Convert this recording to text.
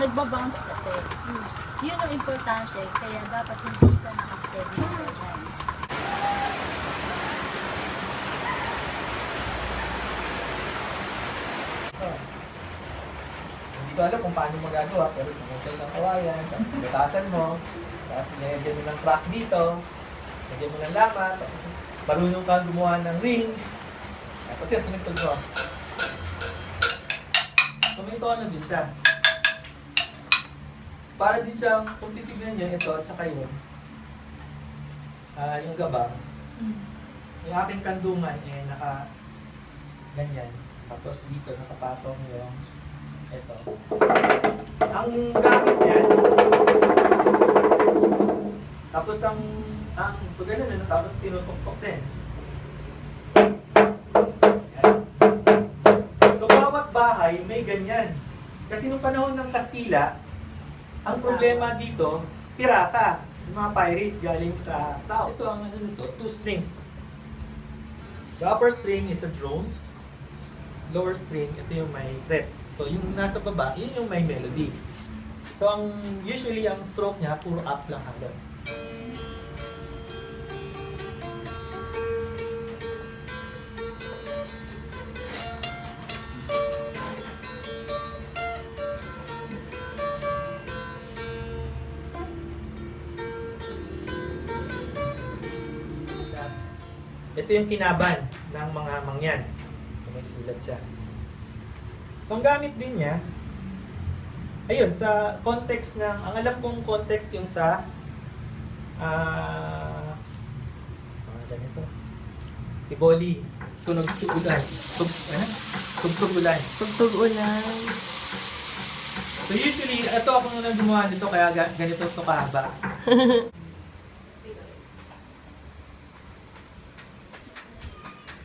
nagbabounce kasi. Yun ang importante, kaya dapat hindi ka naka-steady na ganyan. Hindi ko alam kung paano magagawa, pero pumunta ng kawayan, tapos batasan mo, tapos nilagyan mo ng crack dito, nilagyan mo ng lama, tapos marunong kang gumawa ng ring, tapos yan, pinagtog mo. Tumito ano din siya. Para din siyang, kung titignan niyo, ito, at saka yun, yung gabang, yung aking kandungan, naka, ganyan, tapos dito, nakapatong yung, ito. Ang gamit niyan, tapos so ganun, ano, tapos tinutuktok din. Yan. So bawat bahay may ganyan. Kasi nung panahon ng Kastila, ang problema dito, pirata. Yung mga pirates galing sa south. Ito ang ano nito, 2 strings. The upper string is a drone. Lower string, ito yung may frets. So yung nasa baba, yun yung may melody. So usually ang stroke niya, puro up lang halos. Ito yung kinaban ng mga mangyan. So may sulat siya. So ang gamit din niya, ayun, sa context ng, ang alam kong context yung sa, ganito, Tiboli, tunog ulan, tugtog ulan. Tugtog ulan. So usually, ito ako nang gumawa nito kaya ganito ito kahaba.